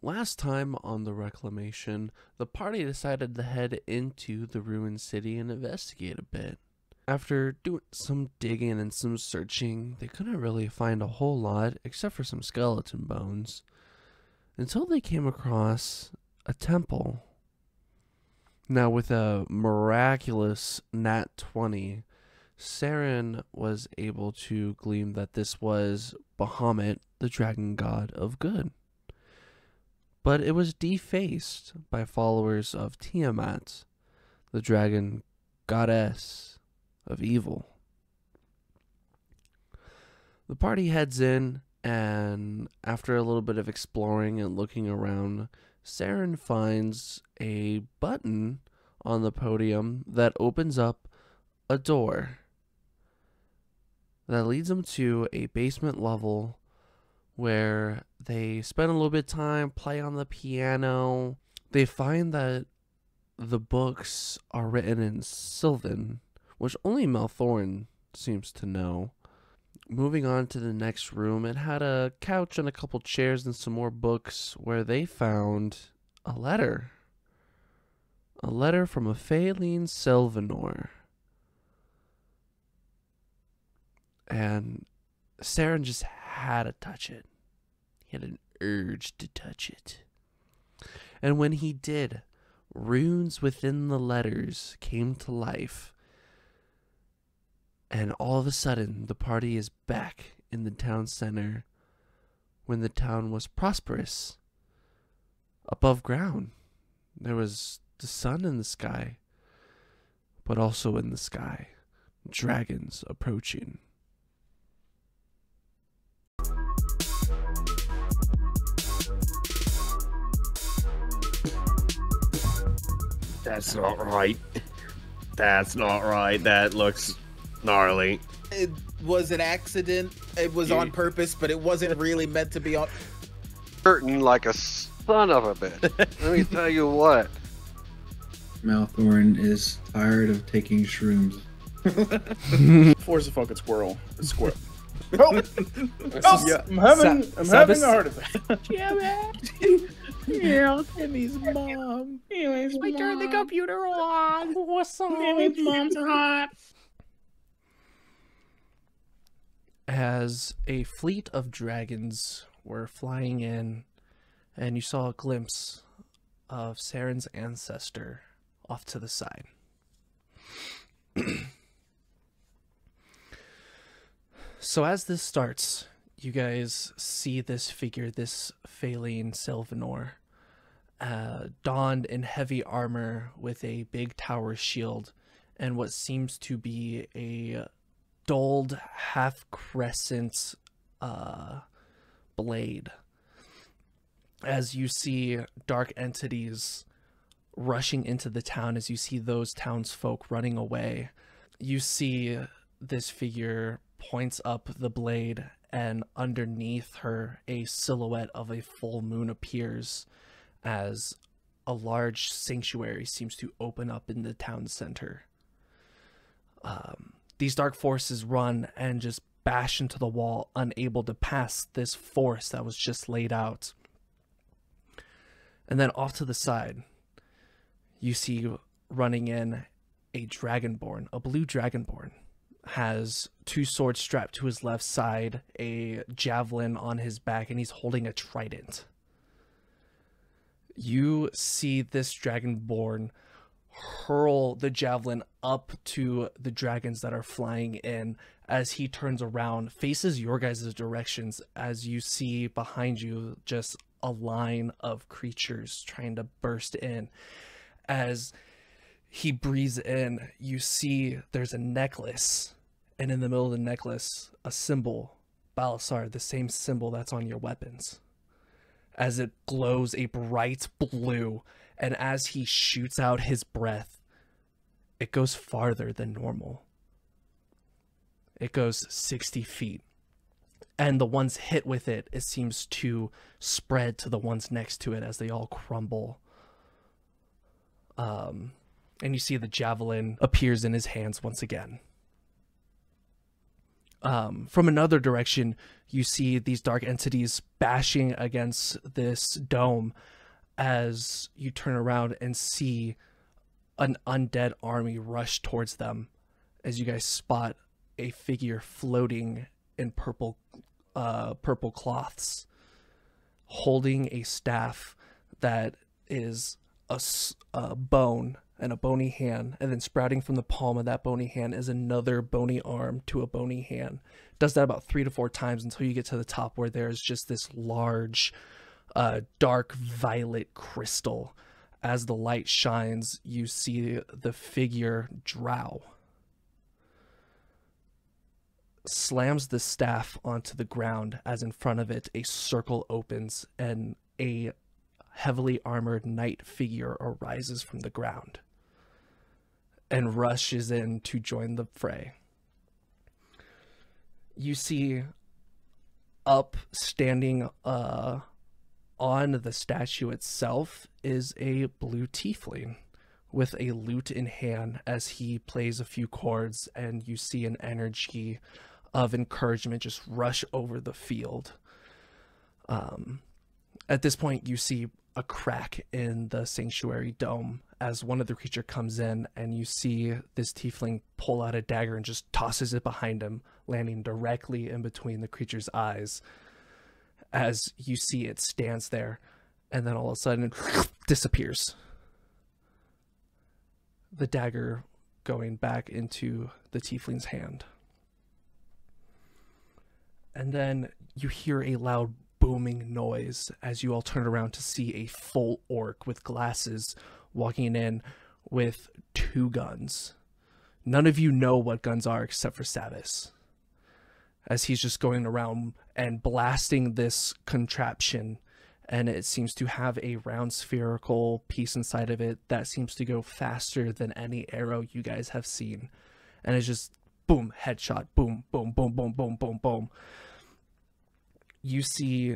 last time on the Reclamation, the party decided to head into the ruined city and investigate a bit. After doing some digging and some searching, they couldn't really find a whole lot except for some skeleton bones, until they came across a temple. Now, with a miraculous nat 20, Saren was able to glean that this was Bahamut, the dragon god of good. But it was defaced by followers of Tiamat, the dragon goddess of evil. The party heads in, and after a little bit of exploring and looking around, Saren finds a button on the podium that opens up a door that leads them to a basement level where they spend a little bit of time, play on the piano. They find that the books are written in Sylvan, which only Maelthorin seems to know. Moving on to the next room, it had a couch and a couple chairs and some more books where they found a letter. A letter from a Phaeline Sylvanor. And Saren just had to touch it. He had an urge to touch it. And when he did, runes within the letters came to life. And all of a sudden, the party is back in the town center when the town was prosperous. Above ground, there was the sun in the sky, but also in the sky, dragons approaching. That's not right. That's not right. That looks gnarly. It was an accident. It was on purpose, but it wasn't really meant to be on. Hurting like a son of a bitch. Let me tell you what. Maelthorin is tired of taking shrooms. Force a fucking squirrel. A squirrel. Oh, Yeah. I'm having Sabas. a heart attack. Yeah, Timmy's mom. We turned the computer on. What's up? Timmy's mom's hot. As a fleet of dragons were flying in, and you saw a glimpse of Saren's ancestor off to the side. So as this starts, you guys see this figure, this Phaeline Sylvanor, donned in heavy armor with a big tower shield and what seems to be a dulled half-crescent blade. As you see dark entities rushing into the town, as you see those townsfolk running away, you see this figure points up the blade, and underneath her a silhouette of a full moon appears as a large sanctuary seems to open up in the town center. These dark forces run and just bash into the wall, unable to pass this force that was just laid out. And then off to the side, you see running in a dragonborn, a blue dragonborn. Has two swords strapped to his left side, a javelin on his back, and he's holding a trident. You see this dragonborn hurl the javelin up to the dragons that are flying in as he turns around, faces your guys' directions, as you see behind you just a line of creatures trying to burst in. As he breathes in, you see there's a necklace, and in the middle of the necklace, a symbol, Balasar, the same symbol that's on your weapons. As it glows a bright blue, and as he shoots out his breath, it goes farther than normal. It goes 60 feet. And the ones hit with it, it seems to spread to the ones next to it as they all crumble. And you see the javelin appears in his hands once again. From another direction, you see these dark entities bashing against this dome as you turn around and see an undead army rush towards them as you guys spot a figure floating in purple cloths, holding a staff that is a bone and a bony hand, and then sprouting from the palm of that bony hand is another bony arm to a bony hand. Does that about 3 to 4 times until you get to the top where there's just this large dark violet crystal. As the light shines, you see the figure Drow slams the staff onto the ground as in front of it a circle opens and a heavily armored knight figure arises from the ground and rushes in to join the fray. You see up standing on the statue itself is a blue tiefling with a lute in hand as he plays a few chords, and you see an energy of encouragement just rush over the field. At this point, you see a crack in the sanctuary dome as one of the creature comes in, and you see this tiefling pull out a dagger and just tosses it behind him, landing directly in between the creature's eyes. As you see it stands there, and then all of a sudden it disappears. The dagger going back into the tiefling's hand. And then you hear a loud booming noise as you all turn around to see a full orc with glasses walking in with 2 guns. None of you know what guns are except for Sabas, as he's just going around and blasting this contraption, and it seems to have a round spherical piece inside of it that seems to go faster than any arrow you guys have seen, and it's just boom, headshot, boom, boom, boom, boom, boom, boom, boom. You see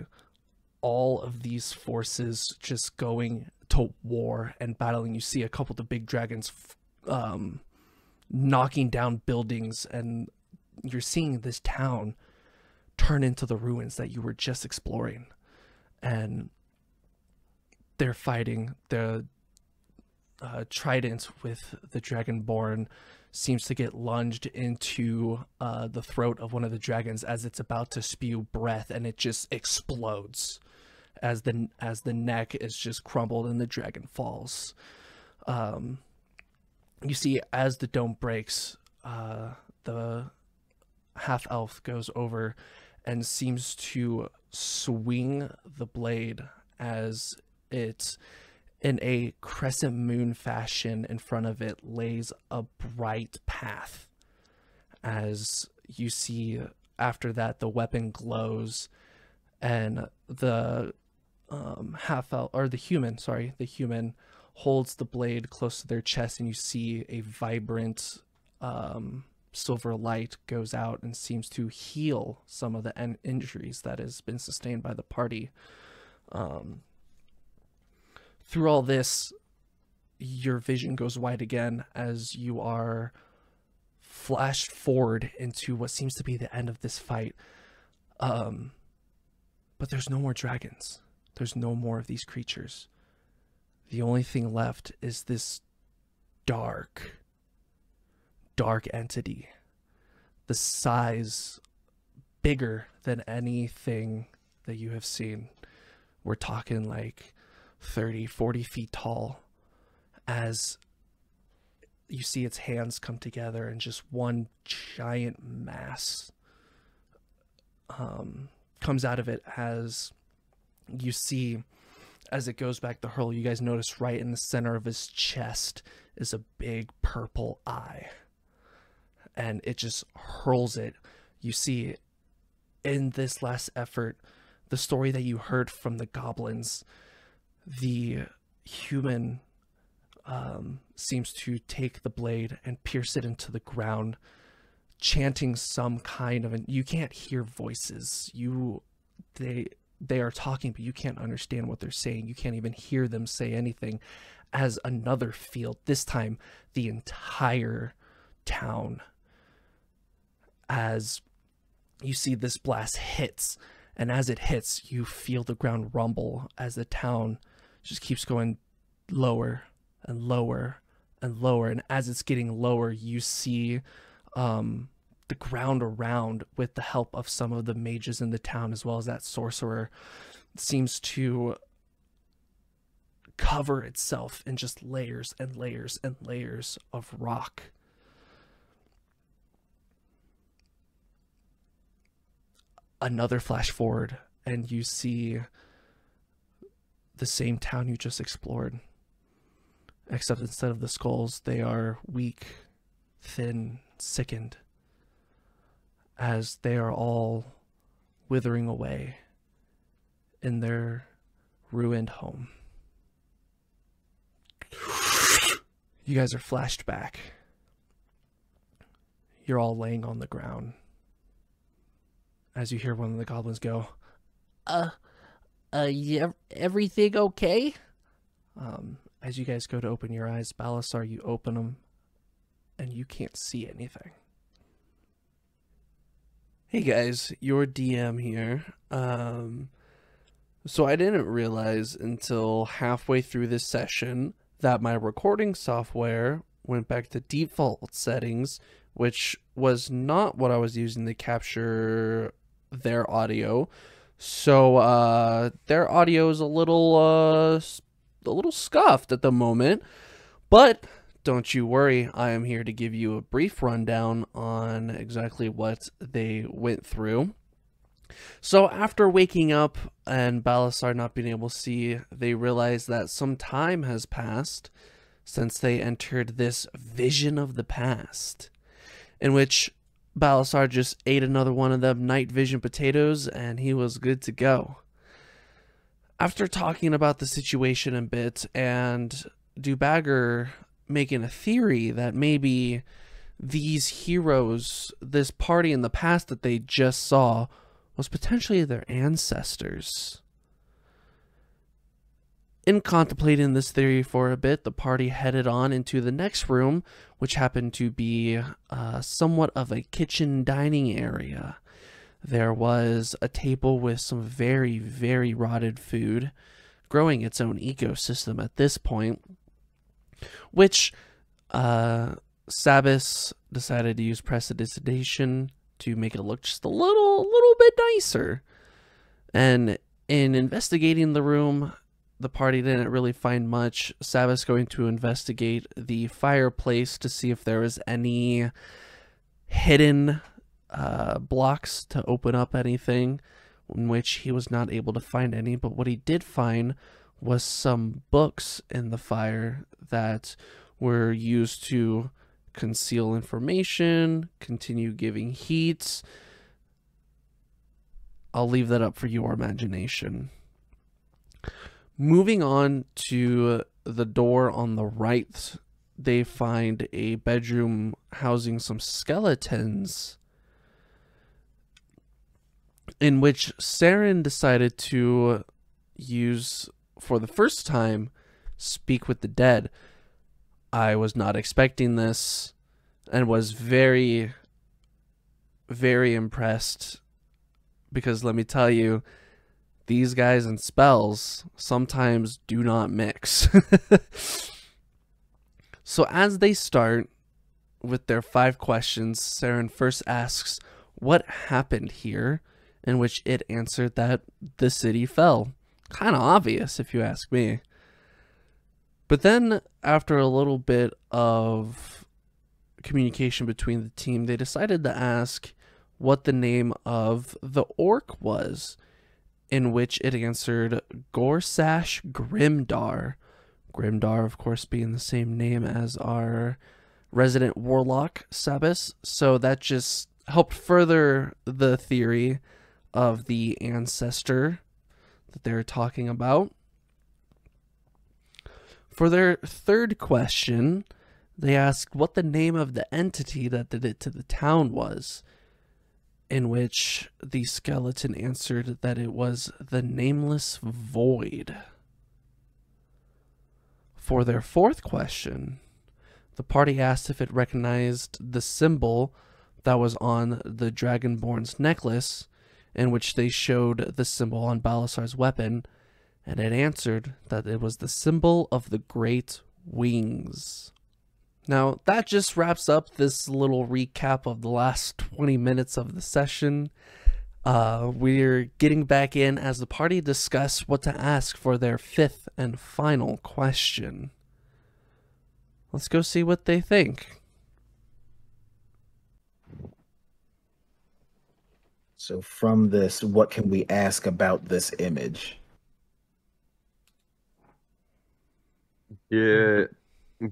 all of these forces just going to war and battling. You see a couple of the big dragons knocking down buildings, and you're seeing this town turn into the ruins that you were just exploring. And they're fighting. The trident with the dragonborn seems to get lunged into the throat of one of the dragons as it's about to spew breath, and it just explodes as the neck is just crumbled and the dragon falls. You see, as the dome breaks, the half-elf goes over and seems to swing the blade as it, in a crescent moon fashion in front of it, lays a bright path. As you see, after that, the weapon glows, and the the human holds the blade close to their chest, and you see a vibrant silver light goes out and seems to heal some of the injuries that has been sustained by the party. Through all this, your vision goes wide again as you are flashed forward into what seems to be the end of this fight. But there's no more dragons. There's no more of these creatures. The only thing left is this dark entity. The size bigger than anything that you have seen. We're talking like 30, 40 feet tall, as you see its hands come together and just one giant mass comes out of it. As you see, as it goes back to hurl, you guys notice right in the center of his chest is a big purple eye, and it just hurls it. You see, in this last effort, the story that you heard from the goblins, the human seems to take the blade and pierce it into the ground, chanting some kind of you can't hear voices. They are talking, but you can't understand what they're saying. You can't even hear them say anything. As another field, this time the entire town, as you see this blast hits, and as it hits, you feel the ground rumble as the town just keeps going lower and lower and lower. And as it's getting lower, you see the ground around, with the help of some of the mages in the town, as well as that sorcerer, seems to cover itself in just layers and layers and layers of rock. Another flash forward, and you see the same town you just explored, except instead of the skulls, they are weak, thin, sickened, as they are all withering away in their ruined home. You guys are flashed back. You're all laying on the ground as you hear one of the goblins go, everything okay? As you guys go to open your eyes, Balasar, you open them, and you can't see anything. Hey guys, your DM here. So I didn't realize until halfway through this session that my recording software went back to default settings, which was not what I was using to capture their audio. So their audio is a little scuffed at the moment, but don't you worry, I am here to give you a brief rundown on exactly what they went through. So after waking up and Balasar not being able to see, they realize that some time has passed since they entered this vision of the past, in which Balasar just ate another one of them night vision potatoes and he was good to go. After talking about the situation a bit and Dubbager making a theory that maybe these heroes, this party in the past that they just saw, was potentially their ancestors. In contemplating this theory for a bit, the party headed on into the next room, which happened to be somewhat of a kitchen dining area. There was a table with some very, very rotted food, growing its own ecosystem at this point, which Sabas decided to use prestidigitation to make it look just a little bit nicer. And in investigating the room, the party didn't really find much. Sabas going to investigate the fireplace to see if there was any hidden blocks to open up anything, in which he was not able to find any. But what he did find was some books in the fire that were used to conceal information, continue giving heat. I'll leave that up for your imagination. Moving on to the door on the right, they find a bedroom housing some skeletons, in which Saren decided to use, for the first time, speak with the dead. I was not expecting this and was very, very impressed, because let me tell you, these guys and spells sometimes do not mix. So as they start with their 5 questions, Saren first asks what happened here, in which it answered that the city fell. Kind of obvious if you ask me. But then after a little bit of communication between the team, they decided to ask what the name of the orc was, in which it answered Gorsash Grimdar. Grimdar, of course, being the same name as our resident warlock, Sabas. So that just helped further the theory of the ancestor that they're talking about. For their 3rd question, they asked what the name of the entity that did it to the town was, in which the skeleton answered that it was the Nameless Void. For their 4th question, the party asked if it recognized the symbol that was on the Dragonborn's necklace, in which they showed the symbol on Balasar's weapon, and it answered that it was the symbol of the Great Wings. Now, that just wraps up this little recap of the last 20 minutes of the session. We're getting back in as the party discuss what to ask for their 5th and final question. Let's go see what they think. So from this, what can we ask about this image? Yeah.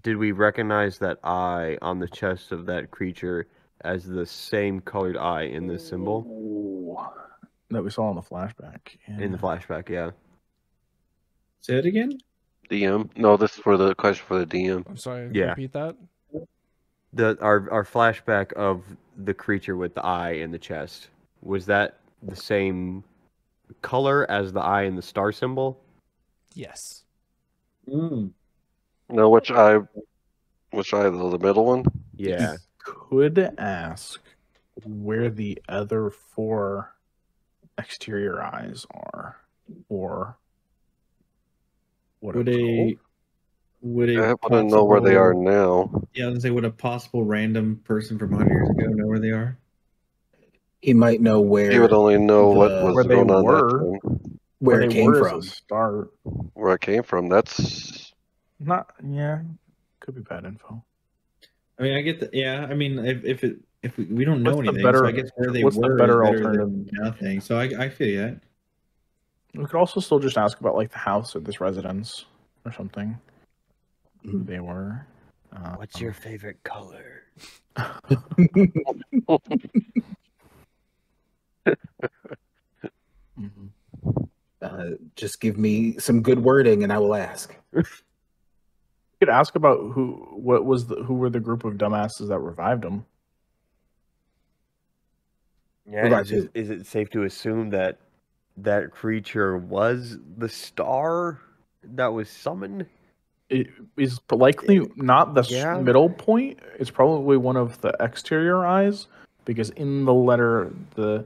Did we recognize that eye on the chest of that creature as the same colored eye in the symbol? Ooh, that we saw in the flashback. Yeah. In the flashback, yeah. Say it again? DM? No, this is for the question for the DM. I'm sorry, Yeah. repeat that? Our flashback of the creature with the eye in the chest, was that the same color as the eye in the star symbol? Yes. Mm. No, which eye? Which eye? The middle one? Yeah. Could ask where the other 4 exterior eyes are, or what Would it was a called. would I a want to know where they are possible- now. Yeah, I was gonna say, would a possible random person from 100 years ago know where they are? He might know where He would only know what the- was where they going on were. that time. where it they came were from. as a start. Where it came from. That's Not, yeah, could be bad info. I mean, I get the yeah. I mean, if we don't know What's the anything, so better- I guess where they what's the were better is better alternative? than nothing. So I feel that. We could also still just ask about like the house or this residence or something. Who they were. What's your favorite color? Mhm. Just give me some good wording and I will ask. You could ask about who were the group of dumbasses that revived him. Yeah, What is about it, is it safe to assume that that creature was the star that was summoned? It is likely not the Yeah. middle point. It's probably one of the exterior eyes, because in the letter, the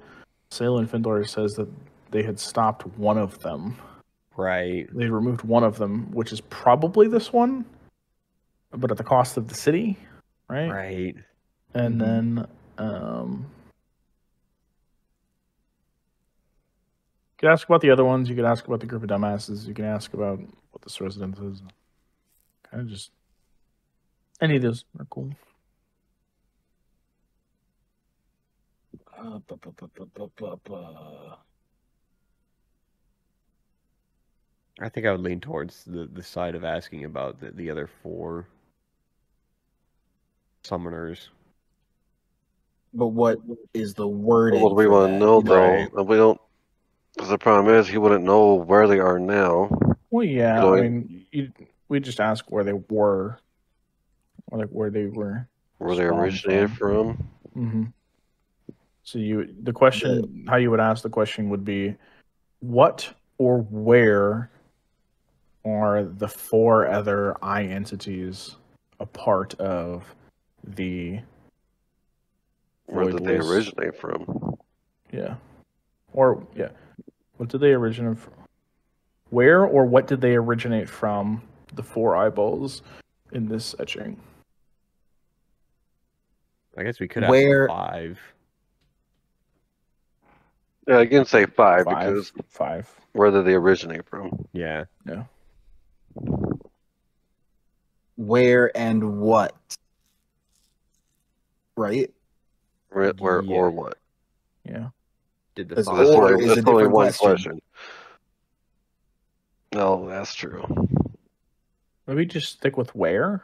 Salen Findor says that they had stopped one of them. Right. They removed one of them, which is probably this one, but at the cost of the city, right? Right. And then, you could ask about the other ones. You could ask about the group of dumbasses. You can ask about what this residence is. Kind of just any of those are cool. I think I would lean towards the side of asking about the other 4 summoners. But what is the wording? what we for want to that? know, though. Right. And we don't. Because the problem is, he wouldn't know where they are now. Well, yeah. You know, I mean, we just ask where they were, or like where they were. Where they spawned originated from. Mm-hmm. So the question, how you would ask the question would be, what or where are the 4 other eye entities a part of the Where did they Voidless? originate from? Yeah. Or, yeah. What did they originate from? Where or what did they originate from, the 4 eyeballs in this etching? I guess we could ask Where- 5. Yeah, I can say 5 5. because 5. where did they originate from? Yeah. Yeah. Where and what? Right? Where Yeah. or what? Yeah. Did the That's So thought- that's Or only, is a that's only different one question. question. No, that's true. Maybe just stick with where.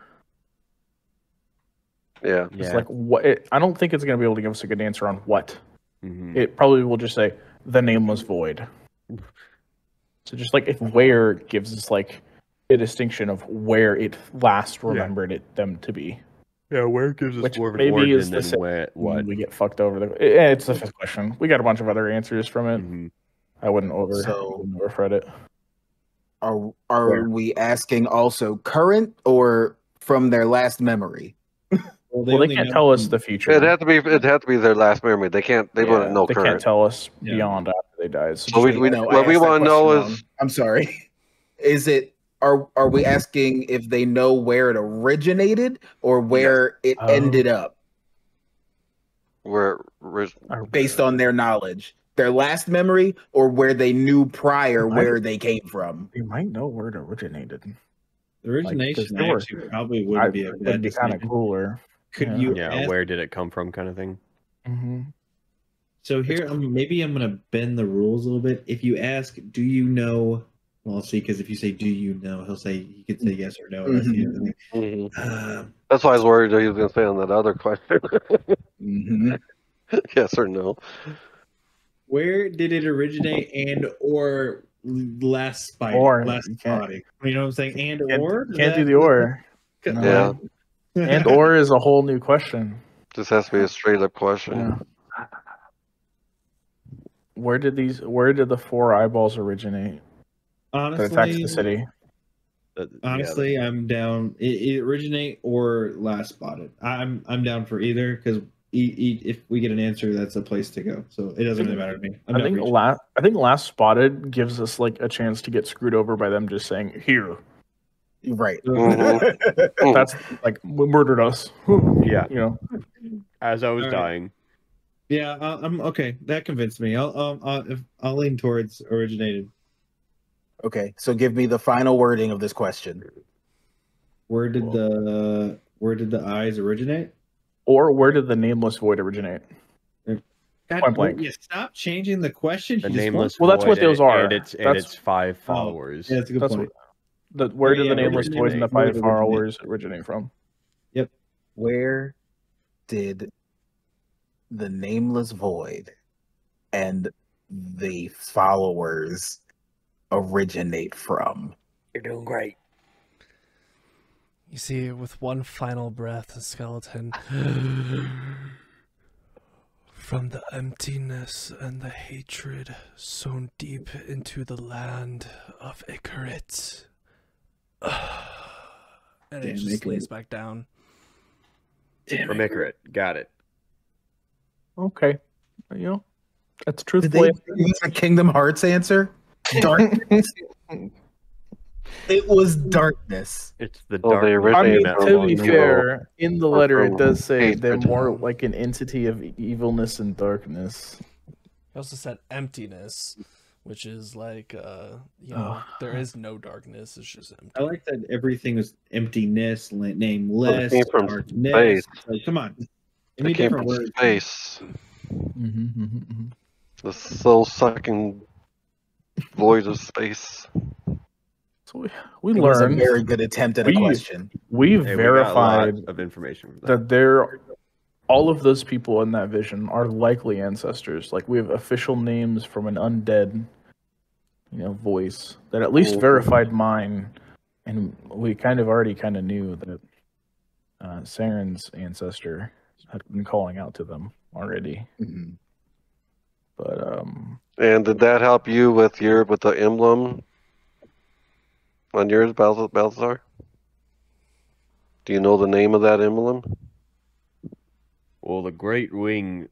Yeah. It's Yeah. like what? I don't think it's going to be able to give us a good answer on what. Mhm. It probably will just say the nameless void. So just like if where gives us like a distinction of where it last remembered them to be. Yeah, where gives us Which more of an maybe origin is the than same what? We get fucked over. It's the 5th question. We got a bunch of other answers from it. Mhm. I wouldn't So- overfret it. Are Where? we asking also current or from their last memory? Well, they can't tell us the future. It'd have to be their last memory. They can't. They wouldn't know They current. can't tell us beyond after they die. So Well, what we want to know is. I'm sorry. Is it? Are we asking if they know where it originated or where it ended up? Where based on their knowledge, their last memory, or where they knew prior where they came from. You might know where it originated. The origination actually probably wouldn't be a bad be kind of cooler. Could you? Yeah, where did it come from, kind of thing. Mm-hmm. So here, maybe I'm gonna bend the rules a little bit. If you ask, "Do you know?" Well, see, because if you say, "Do you know?" he could say yes or no. That's the other thing. Mm-hmm. That's why I was worried that he was going to say on that other question. Yes or no. Where did it originate, and or last spotting? You know what I'm saying? And or can't do the or. No. Yeah. And or is a whole new question. This has to be a straight up question. Yeah. Where did the 4 eyeballs originate? Honestly, that attacked the city. Honestly, I'm down. It originate or last spotted. I'm down for either because if we get an answer, that's a place to go. So it doesn't really matter to me. I think last spotted gives us like a chance to get screwed over by them just saying here. Right. That's like murdered us. Yeah. You know. As I was dying. Yeah, I'm okay. That convinced me. I'll lean towards originated. Okay, so give me the final wording of this question. Where did the eyes originate? Or where did the nameless void originate? Point blank. You stop changing the question. The nameless void. Well, that's what those are. And its 5 followers. Yeah, that's a good point. Where did the nameless void and the 5 followers originate from? Yep. Where did the nameless void and the followers originate from? You're doing great. You see, with one final breath, the skeleton, from the emptiness and the hatred sown deep into the land of Icarit. And it just lays back down. From Icarit. Got it. Okay. You know, that's truthful. Use a Kingdom Hearts answer? Darkness. It was darkness. It's the dark. I mean, to be fair, in the letter it does say they're more like an entity of evilness and darkness. He also said emptiness, which is like, there is no darkness. It's just empty. I like that everything was emptiness, nameless, it came from darkness. space. Like, come on. It came from space. Mm-hmm. The soul-sucking void of space. So we It learned was a very good attempt at a question. We've verified of information that all of those people in that vision are likely ancestors. Like, we have official names from an undead, voice that at least verified mine, and we already knew that Saren's ancestor had been calling out to them already. Mm-hmm. But and did that help you with the emblem on yours, Balasar? Do you know the name of that emblem? Well, the Great Wing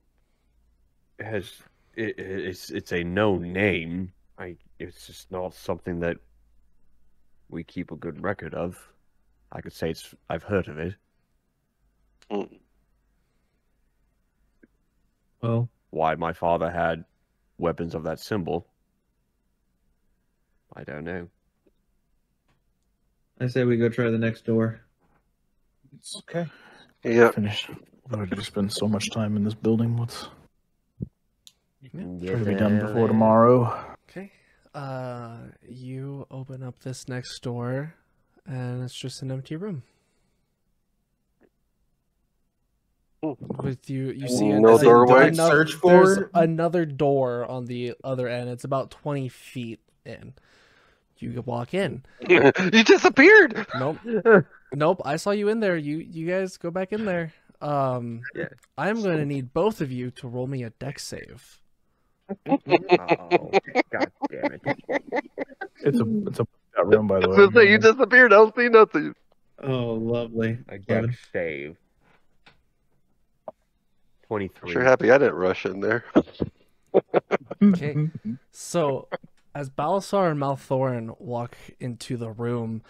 it's a known name. It's just not something that we keep a good record of. I could say I've heard of it. Well, why my father had weapons of that symbol, I don't know. I say we go try the next door. It's okay. Yeah. Finished. I've already spent so much time in this building. Let's try to be done before tomorrow. Okay. You open up this next door, and it's just an empty room. With you see no doorway. There's another door on the other end. It's about 20 feet in. You walk in. You disappeared. Nope. I saw you in there. You guys go back in there. Yeah. I'm going to need both of you to roll me a dex save. Oh, God damn it! It's a room, by the way. You disappeared. I don't see nothing. Oh, lovely. A dex save. 23. Sure happy I didn't rush in there. Okay. So, as Balasar and Maelthorin walk into the room,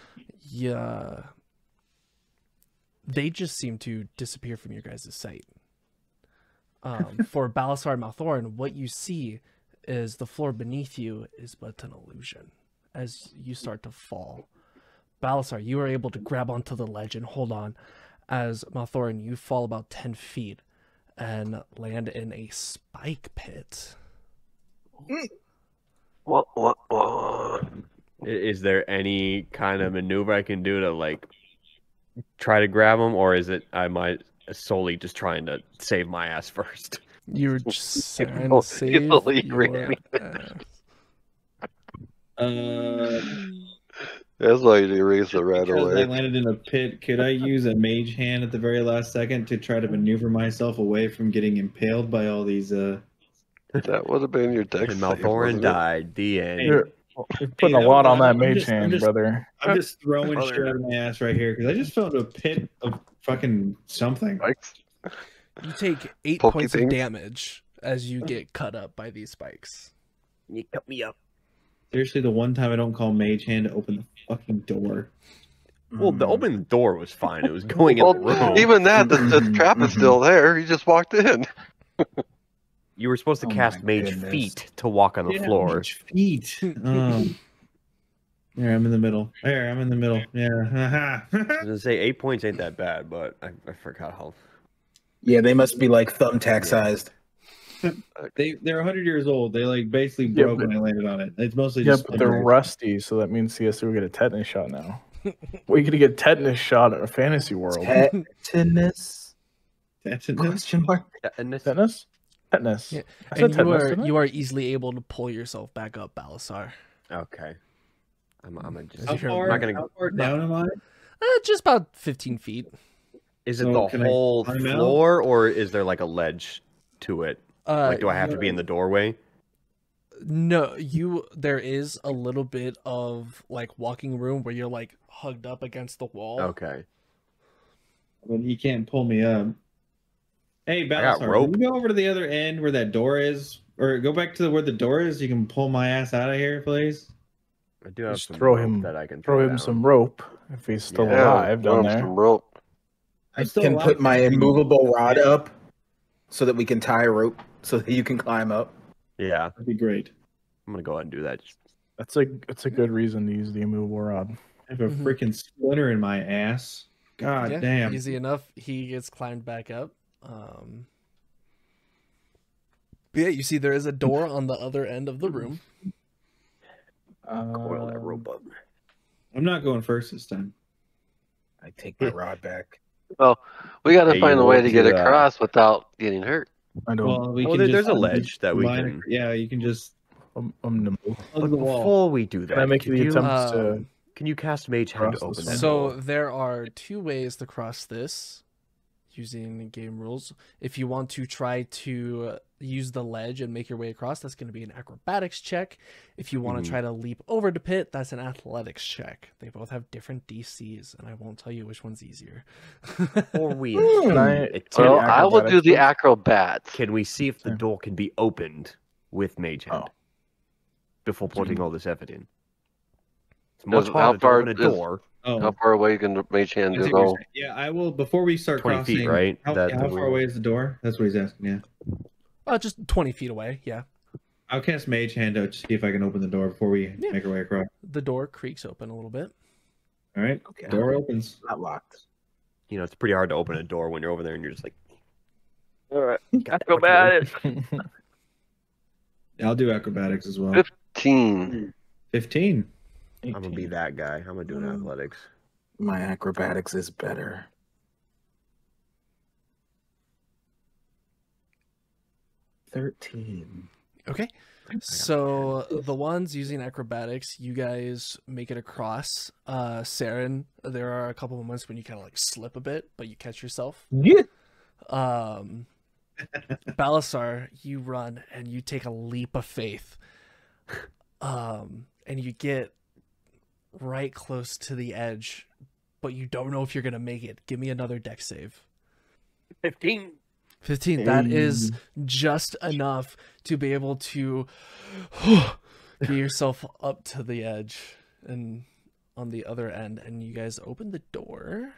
they just seem to disappear from your guys' sight. For Balasar and Maelthorin, what you see is the floor beneath you is but an illusion as you start to fall. Balasar, you are able to grab onto the ledge and hold on. As Maelthorin, you fall about 10 feet and land in a spike pit. What? Is there any kind of maneuver I can do to like try to grab him, or is it I might solely just trying to save my ass first? You're just trying to save Easily your ass. That's why you erase the right Because I away. landed in a pit, could I use a mage hand at the very last second to try to maneuver myself away from getting impaled by all these? That would have been your deck And save, Maelthorin wasn't it? died. The end. You're putting a lot on that mage hand, just, brother. I'm just throwing Brother. shit out of my ass right here because I just fell into a pit of fucking something. Spikes? You take 8 Pokey points things? of damage as you get cut up by these spikes. You cut me up. Seriously, the one time I don't call mage hand to open the fucking door. Well, the opening the door was fine. It was going in Well, the room. even that, the trap is still there. You just walked in. You were supposed to Oh cast my mage goodness. feet to walk on the floor. Mage feet. Oh. There, I'm in the middle. There, I'm in the middle. Yeah. I was gonna say 8 points ain't that bad, but I forgot how. Yeah, they must be like thumbtack sized. They're 100 years old. They like basically Yeah, broke but- when I landed on it. It's mostly Yeah, just but they're rusty, so that means CS will get a tetanus shot now. Well, you gonna get tetanus shot in a fantasy world. Tetanus? tetanus. Question mark. Tetanus? Tetanus. Yeah. I said And tetanus, didn't I? you are easily able to pull yourself back up, Balasar. Okay. I'm just. How You're far, not gonna. how far down am I? Just about 15 feet. Is it So the can I whole climb out? floor, or is there like a ledge to it? Like, do I have to be in the doorway? No, there is a little bit of like walking room where you're like hugged up against the wall. Okay. Well, you can't pull me up. Hey, got Balasar, rope. can you go over to the other end where that door is? Or go back to where the door is? You can pull my ass out of here, please. I do have Just some throw rope him- that I can Throw him down. some rope if he's still Yeah, alive throw down him there. some rope. I I'm still can alive. put my immovable rod up so that we can tie a rope so that you can climb up. Yeah, That'd be great. I'm gonna go ahead and do that. That's a good reason to use the immovable rod. I have a Mhm. freaking splinter in my ass. God Yeah, damn. easy enough. He gets climbed back up. But yeah, you see there is a door on the other end of the room. Coil that rope up. I'm not going first this time. I take my rod back. Well, we got to Hey, find you a way want to get to, across without getting hurt. I don't. Well, we Well, can there's just a ledge that we combine- can. Yeah, you can just I'm nimble. plug the wall. Before we do that, Can I make could the you, attempt to? Um, Can you cast Mage Hand to cross open this that one? So door? there are two ways to cross this using game rules. If you want to try to use the ledge and make your way across, that's going to be an acrobatics check. If you want to try to leap over the pit, that's an athletics check. They both have different DCs, and I won't tell you which one's easier. Or we Can I? attempt- Well, Can I will do the acrobatics, acrobats. Can we see if the Same. door can be opened with Mage Hand Oh. before putting all this effort in? It's Does- much how harder to far open a is- door. Oh, How far away can the mage hand I see what go? you're saying. Yeah, I will. Before we start 20 crossing, feet, right? How, That- yeah, how that far we- away is the door? That's what he's asking. Yeah, Just 20 feet away, yeah. I'll cast Mage Hand out to see if I can open the door before we Yeah. make our way across. The door creaks open a little bit. All right, Okay. door opens. Not locked. You know, it's pretty hard to open a door when you're over there and you're just like, All right, acrobatics. I'll do acrobatics as well. 15. 15. I'm gonna be that guy. I'm gonna do an athletics. My acrobatics is better. 13. Okay. So the ones using acrobatics, you guys make it across. Saren, there are a couple moments when you kind of like slip a bit, but you catch yourself. Yeah. Balasar, you run and you take a leap of faith. And you get right close to the edge, but you don't know if you're gonna make it. Give me another dex save. 15. 15. That is just enough to be able to get yourself up to the edge and on the other end. And you guys open the door.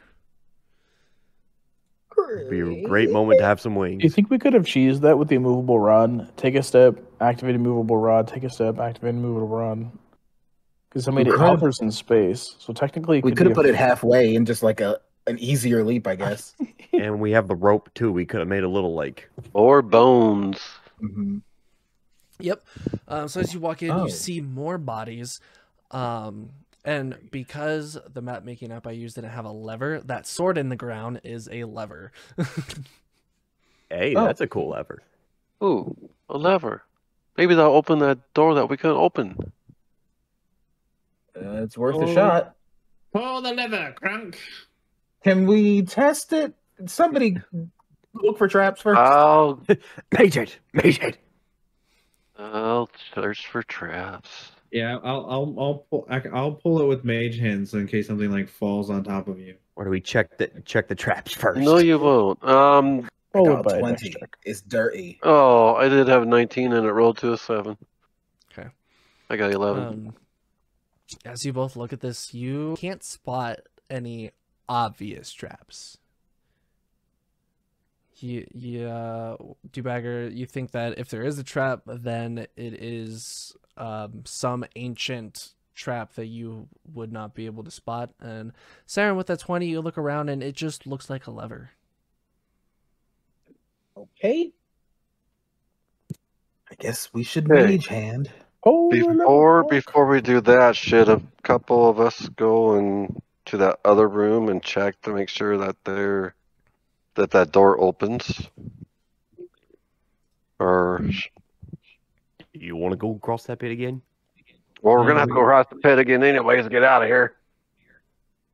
It'd be a great moment to have some wings. Do you think we could have cheesed that with the immovable rod? Take a step, activate immovable rod. Take a step, activate immovable rod. Because I mean, it hovers in space, so technically we could have put it halfway in just like an easier leap, I guess. And we have the rope too. We could have made a little like Or bones. Mm-hmm. Yep. So as you walk in, you see more bodies. And because the map making app I used didn't have a lever, that sword in the ground is a lever. Hey, that's a cool lever. Ooh, a lever. Maybe that'll open that door that we couldn't open. It's worth a shot. Pull the lever, Crunk. Can we test it? Somebody look for traps first. I'll Mage it. I'll search for traps. Yeah, I'll pull it with mage hands in case something like falls on top of you. Or do we check the traps first? No, you won't. I got 20. It's dirty. Oh, I did have 19 and it rolled to a 7. Okay. I got 11. As you both look at this, you can't spot any obvious traps. Dubbager, you think that if there is a trap, then it is some ancient trap that you would not be able to spot. And Saren, with that 20, you look around and it just looks like a lever. Okay. I guess we should mage hand. Before we do that, should a couple of us go to that other room and check to make sure that that door opens? Or you want to go across that pit again? Well, we're gonna have to go across the pit again anyways to get out of here.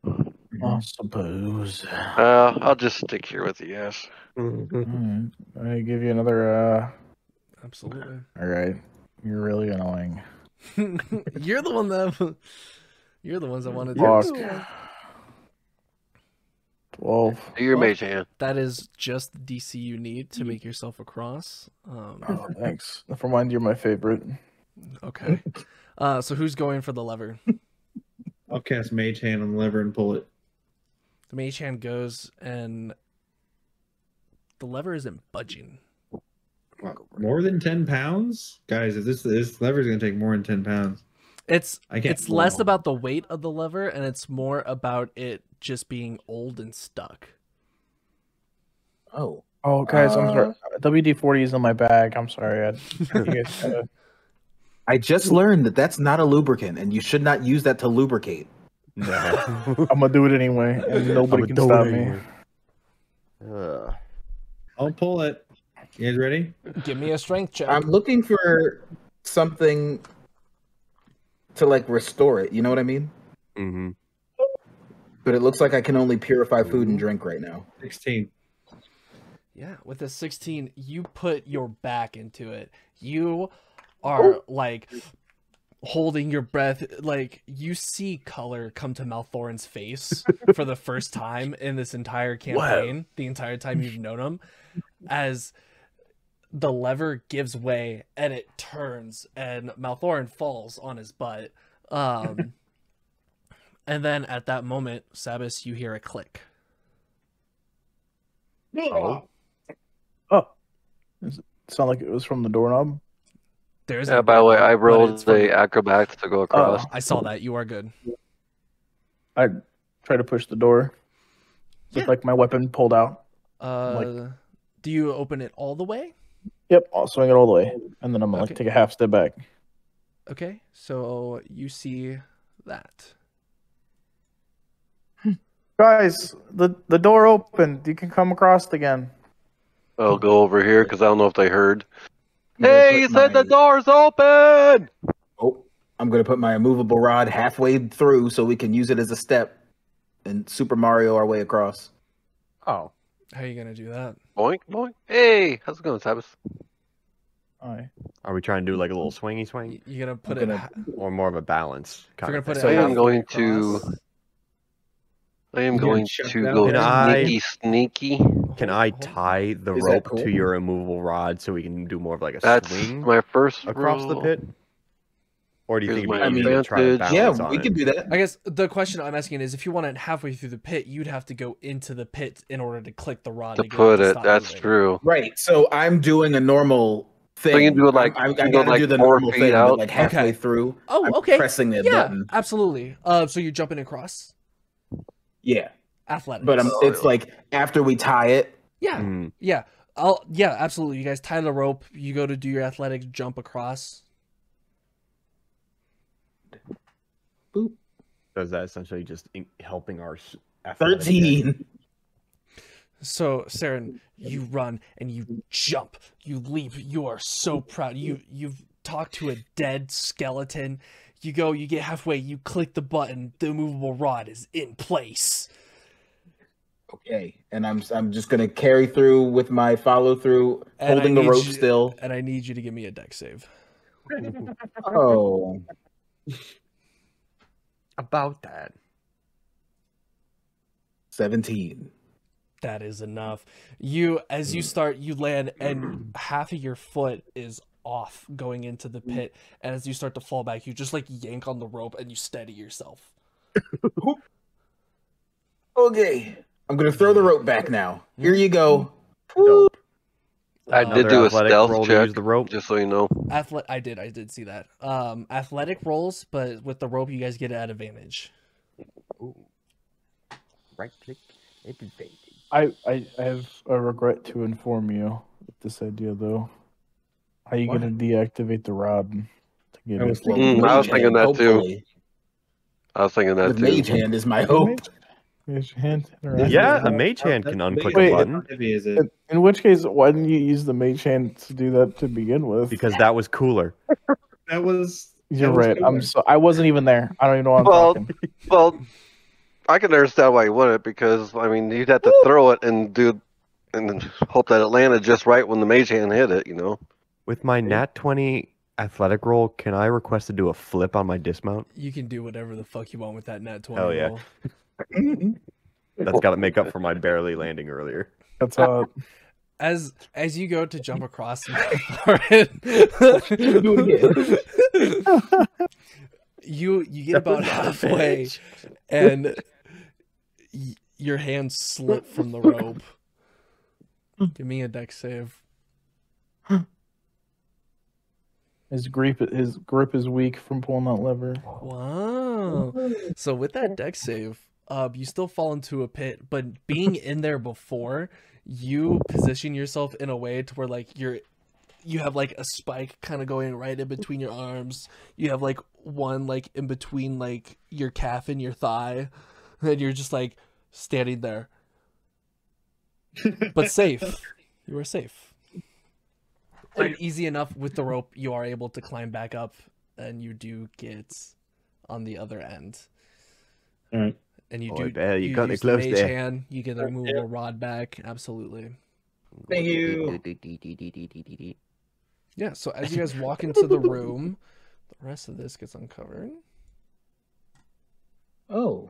I suppose. I'll just stick here with you guys. I give you another. Absolutely. All right. You're really annoying. You're the one that. You're the ones that wanted to. Fuck. 12. Do your mage hand. That is just the DC you need to make yourself across. Oh, thanks. Never mind, you're my favorite. Okay. So who's going for the lever? I'll cast mage hand on the lever and pull it. The mage hand goes, and the lever isn't budging. Wow. More than 10 pounds? Guys, if this lever is going to take more than 10 pounds. It's less about the weight of the lever, and it's more about it just being old and stuck. Oh, guys, I'm sorry. WD-40 is in my bag. I'm sorry. I just learned that that's not a lubricant, and you should not use that to lubricate. No. I'm gonna do it anyway, and nobody can stop me. I'll pull it. You guys ready? Give me a strength check. I'm looking for something to like restore it. You know what I mean? Mm-hmm. But it looks like I can only purify food and drink right now. 16. Yeah, with a 16, you put your back into it. You are like holding your breath. Like you see color come to Maelthorin's face for the first time in this entire campaign. The entire time you've known him, as the lever gives way and it turns, and Maelthorin falls on his butt. And then at that moment, Sabas, you hear a click. Oh. Does it sound like it was from the doorknob? There's Yeah, by the way, I rolled the acrobatics to go across. I saw that. You are good. I try to push the door with like my weapon pulled out. Do you open it all the way? Yep, I'll swing it all the way, and then I'm gonna like take a half step back. Okay, so you see that. Guys, the door opened. You can come across again. I'll go over here because I don't know if they heard. Hey, you said the door's open! Oh, I'm going to put my immovable rod halfway through so we can use it as a step and Super Mario our way across. Oh. How are you going to do that? Boink, boink. Hey, how's it going, Sabas? Hi. Are we trying to do like a little swingy swing? You're going to put or more of a balance? You're going to put I am going to... I am You going chuck to it out go there? sneaky. Can I tie the Is that rope cool? to your immovable rod so we can do more of like a That's swing my first across the roll. pit? Or do you Here's think it'd my be easy to try to advantage. Yeah, balance on we it? can do that. I guess the question I'm asking is, if you want it halfway through the pit, you'd have to go into the pit in order to click the rod To get put to it, stop that's moving. true. Right. So I'm doing a normal thing. So you can do it like I you can gotta go like do the 4 normal feet thing, but out. like halfway Okay. through. Oh, I'm okay. pressing the Yeah, button. absolutely. So you're jumping across Yeah. athletics. But Oh, it's yeah. like after we tie it. yeah, Mm. yeah. Yeah, absolutely. You guys tie the rope. You go to do your athletics, jump across. Boop. Does that essentially just helping our athletic check? 13. So, Saren, you run and you jump, you leap. You are so proud. You've talked to a dead skeleton. You go, you get halfway, you click the button. The immovable rod is in place. Okay. And I'm just gonna carry through with my follow through, And I holding the need rope you- still. And I need you to give me a deck save. Oh. About that. 17. That is enough. As you start, you land, and half of your foot is off going into the pit. And as you start to fall back, you just like yank on the rope and you steady yourself. Okay. I'm gonna throw the rope back now. Here you go. Dope. I Another did do a athletic stealth roll to check, use the rope. just so you know. I did see that. Athletic rolls, but with the rope, you guys get it at advantage. Right click. Advantage. I have a regret to inform you of this idea, though. How you What? gonna deactivate the rod to get I was it? thinking- I was Mage thinking hand, that too. hopefully. I was thinking that With too. mage hand is my hope. Raise your hand. Interact. Yeah, a mage hand can unclick a Wait, button How heavy is it? In which case, why didn't you use the mage hand to do that to begin with? because that was cooler. That was. You're that was right. cooler. I wasn't even there. I don't even know what I'm Well, talking. well, I can understand why you wouldn't, because I mean you'd have to throw it and hope that it landed just right when the mage hand hit it. You know. With my nat 20 athletic roll, can I request to do a flip on my dismount? You can do whatever the fuck you want with that nat 20 Hell yeah. roll. That's got to make up for my barely landing earlier. That's how. As you go to jump across, Do it you get about halfway, and your hands slip from the rope. Give me a deck save. His grip is weak from pulling that lever. Wow. So with that deck save, you still fall into a pit, but being in there before, you position yourself in a way to where like you have like a spike kind of going right in between your arms. You have like one like in between like your calf and your thigh, and you're just like standing there. But safe. You are safe. And easy enough with the rope, you are able to climb back up, and you do get on the other end. All right. And you Boy, do. Bear, you got me use the close mage there. hand. You get the removable rod back. Absolutely. Thank you. Yeah. So as you guys walk into the room, the rest of this gets uncovered. Oh.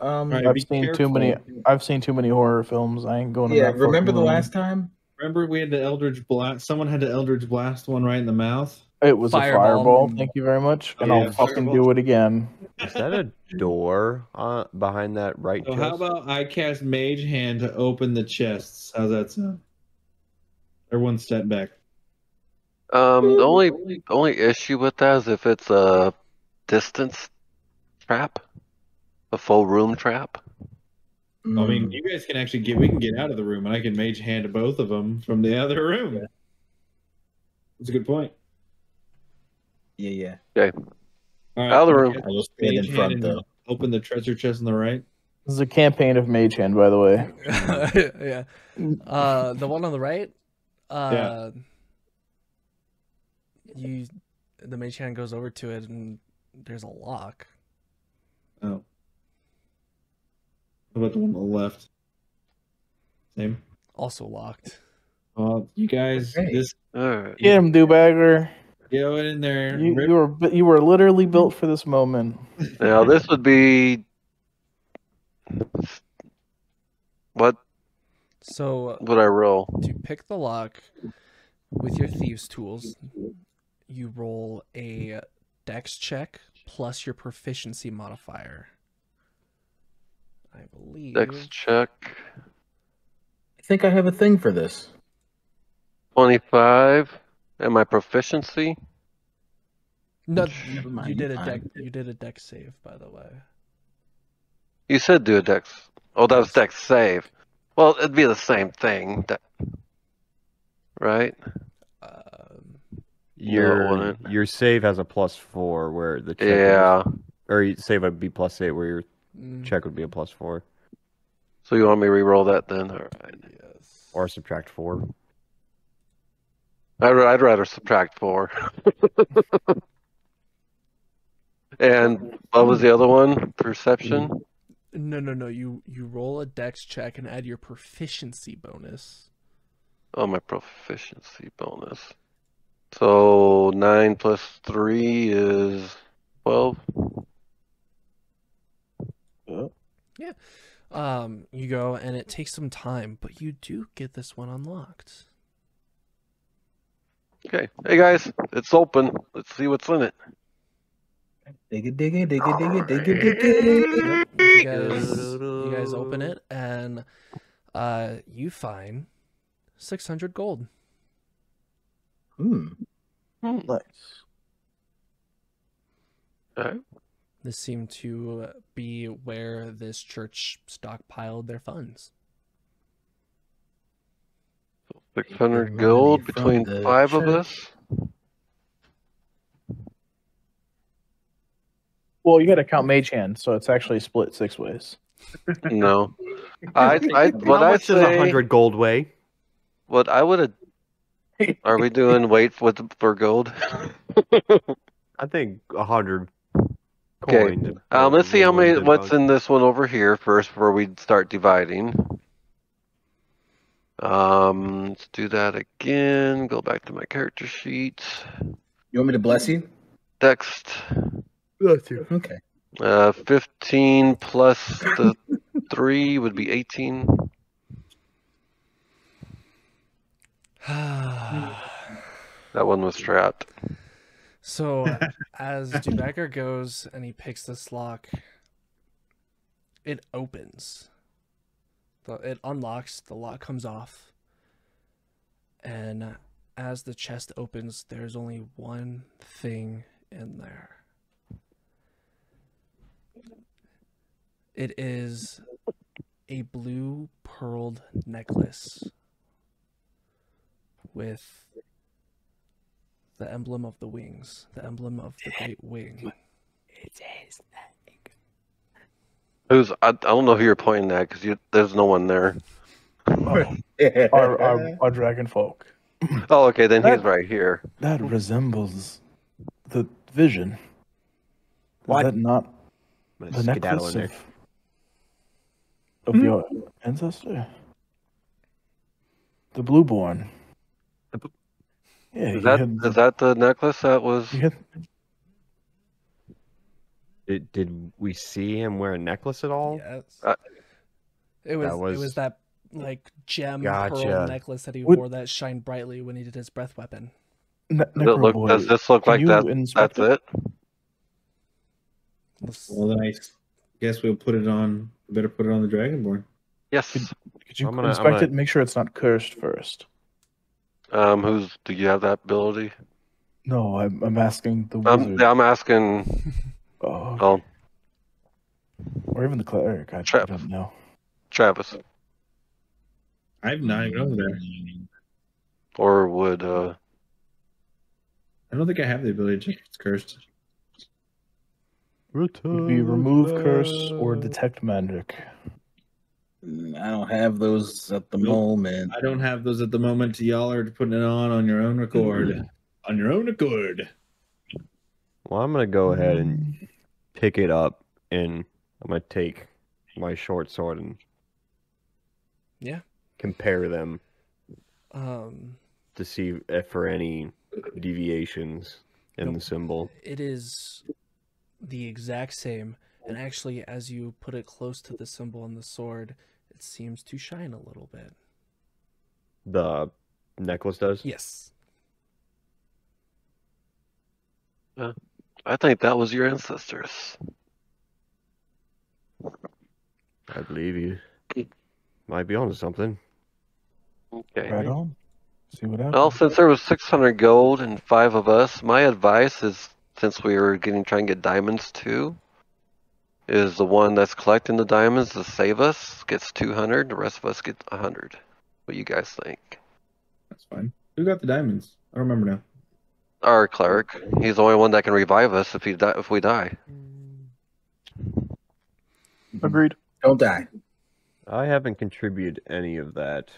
Right. I've be seen too careful. many. I've seen too many horror films. I ain't going to. Yeah, that remember fucking the room. last time? Remember we had the Eldritch Blast? Someone had the Eldritch Blast one right in the mouth? It was Fireball. a fireball. Thank you very much, and Yeah, I'll fucking fireball. do it again. Is that a door behind that right So chest? how about I cast Mage Hand to open the chests? How's that sound? Or one step back. The only issue with that is if it's a distance trap, a full room trap. I mean, you guys can actually we can get out of the room, and I can Mage Hand to both of them from the other room. That's a good point. Yeah. All right, Out of the room. I will stand Mage in Hand front and though. open the treasure chest on the right. This is a campaign of Mage Hand, by the way. Yeah. The one on the right. Yeah. The mage hand goes over to it, and there's a lock. Oh. How about the one on the left? Same. Also locked. You guys, Okay. just All right. Get him, Dubbager. go in there. You were literally built for this moment. Now this would be What So would I roll? to pick the lock with your thieves' tools, you roll a dex check plus your proficiency modifier. I believe. Dex check. I think I have a thing for this. 25. And my proficiency? No, Never mind, you you did a fine. dex save, by the way. You said do a dex. Oh, that was Yes. dex save. Well, it'd be the same thing. Right? No, it wouldn't. Your save has a +4, where the check Yeah. or your save would be +8, where your Mm, check would be a +4, So you want me to re-roll that then? All right. yes. or subtract 4. I'd rather subtract 4. And what was the other one? Perception? No. You roll a dex check and add your proficiency bonus. Oh, my proficiency bonus. So 9 plus 3 is 12. You go and it takes some time, but you do get this one unlocked. Okay. Hey guys, it's open. Let's see what's in it. Dig it, dig it, dig it, dig it, dig it, dig it. You guys open it and you find 600 gold. Nice. Alright. This seemed to be where this church stockpiled their funds. 600 Money gold from between the 5 of church. us. Well, you got to count Mage Hand, so it's actually split 6 ways. No. What How I much does say, 100 gold weigh? what I would have. Are we doing weight for gold? I think 100 Okay. coins. Let's see how many. What's in. in this one over here first before we start dividing. Let's do that again. Go back to my character sheet. You want me to bless you? Text. Okay. 15 plus the 3 would be 18. That one was trapped. So as Dubbager goes and he picks this lock, it opens. It unlocks, the lock comes off. And as the chest opens, there's only one thing in there. It is a blue pearled necklace with the emblem of the wings, the emblem of the great wing. I don't know who you're pointing at because there's no one there. Our dragon folk. Oh, okay, then he's right here. That resembles the vision. What? Is that not I'm the gonna skedaddle necklace in there. of your ancestor? The Blueborn. Yeah, Is that the necklace that was? Did we see him wear a necklace at all? Yes. It was that like gem Gotcha. pearl necklace that he wore that shined brightly when he did his breath weapon. Does this look like that? That's it? Well, then I guess we'll put it on. We better put it on the Dragonborn. Yes. Could you I'm gonna- inspect it and make sure it's not cursed first? Do you have that ability? No, I'm asking the wizard. I'm asking. Oh, Oh, or even the cleric. I Travis. don't know. Travis. I'm not even over there. Or would I don't think I have the ability to check if it's cursed. Would be remove curse or detect magic. I don't have those at the Nope. moment. I don't have those at the moment. Y'all are putting it on your own accord. On your own accord. Well, I'm gonna go ahead and pick it up, and I'm gonna take my short sword and compare them to see if for any deviations in the symbol. It is the exact same, And actually, as you put it close to the symbol on the sword, it seems to shine a little bit. The necklace does? Yes. I think that was your ancestors. I believe you. Might be onto something. Okay. Right on. See what happens. Well, since there was 600 gold and 5 of us, my advice is, since we were trying to get diamonds too, is the one that's collecting the diamonds to save us gets 200, the rest of us get 100. What do you guys think? That's fine. Who got the diamonds? I don't remember now. Our cleric, he's the only one that can revive us if we die. Agreed. Don't die. I haven't contributed any of that,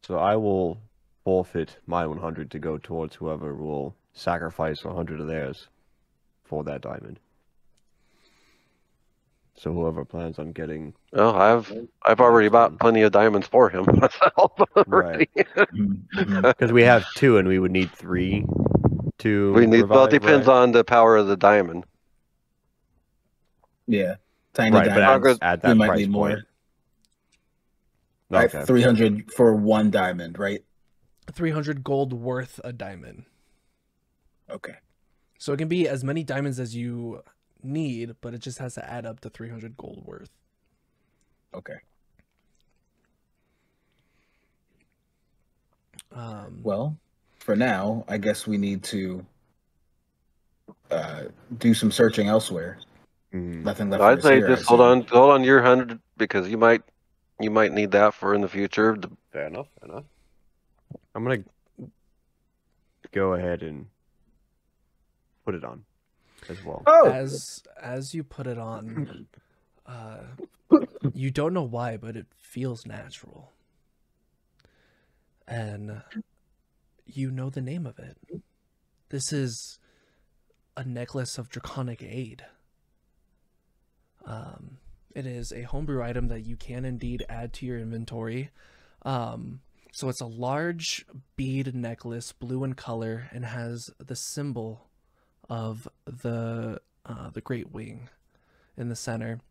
so I will forfeit my 100 to go towards whoever will sacrifice 100 of theirs for that diamond. So whoever plans on getting... Oh, I've already bought plenty of diamonds for him myself already. Because we have 2 and we would need 3 to We need. Well, it revive, depends right? on the power of the diamond. Yeah. Tiny Right, but diamonds. at we that might price need more. point. Right, Okay. 300 for 1 diamond, right? 300 gold worth a diamond. Okay. So it can be as many diamonds as you need, but it just has to add up to 300 gold worth. Okay. Well, For now, I guess we need to do some searching elsewhere. Nothing left. I'd for us say here, just I hold assume. on your 100 because you might need that for in the future. Fair enough, fair enough. I'm gonna go ahead and put it on as well. Oh, as you put it on, you don't know why, but it feels natural. And you know the name of it. This is a necklace of draconic aid. It is a homebrew item that you can indeed add to your inventory. So it's a large bead necklace, blue in color, and has the symbol of the Great Wing in the center.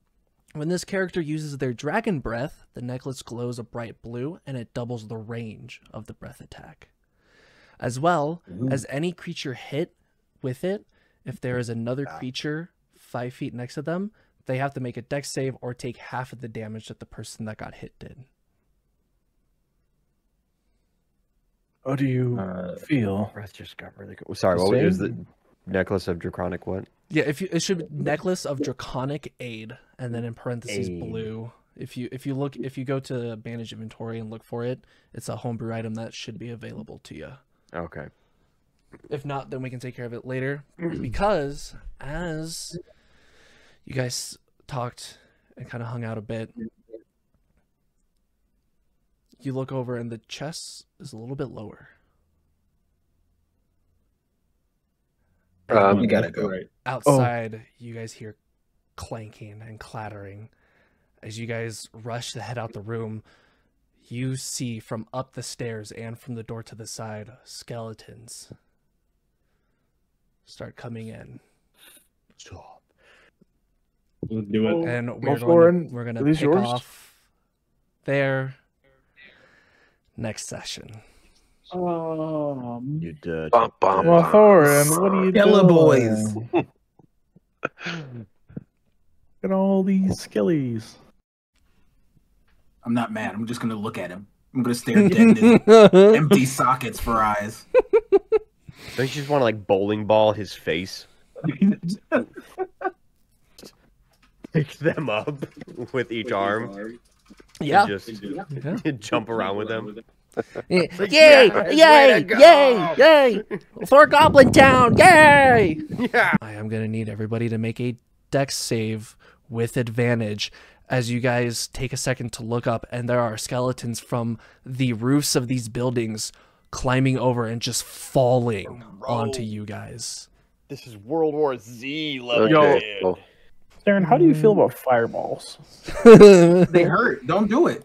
When this character uses their dragon breath, the necklace glows a bright blue, and it doubles the range of the breath attack. As well as any creature hit with it, if there is another creature 5 feet next to them, they have to make a dex save or take half of the damage that the person that got hit did. How do you feel? Breath just got really good. Sorry, The what was the same? necklace of draconic what? Yeah, it should be necklace of draconic aid, and then in parentheses Aid. blue. If you go to manage inventory and look for it, it's a homebrew item that should be available to you. Okay. If not, then we can take care of it later. Because as you guys talked and kind of hung out a bit, you look over and the chest is a little bit lower. we gotta go. Right. Outside, you guys hear clanking and clattering. As you guys rush to head out the room, you see from up the stairs and from the door to the side, skeletons start coming in. We'll do it. And we're Maelthorin, going are to these pick yours? off there next session. You dirty. Bum, bum, Well, bum. Thorin, what are you Yellow doing? boys. Look at all these skillies. I'm not mad. I'm just gonna look at him. I'm gonna stare dead in his empty sockets for eyes. Don't you just want to like bowling ball his face? Pick them up with each arm. Yeah. And just jump around with them. Yay! Yes, way Yay! to go! Yay! Yay! For Goblin Town! Yay! Yeah. I am gonna need everybody to make a dex save with advantage as you guys take a second to look up, and there are skeletons from the roofs of these buildings climbing over and just falling onto you guys. This is World War Z level. Okay. dude. Well, Darren, how do you feel about fireballs? They hurt. Don't do it.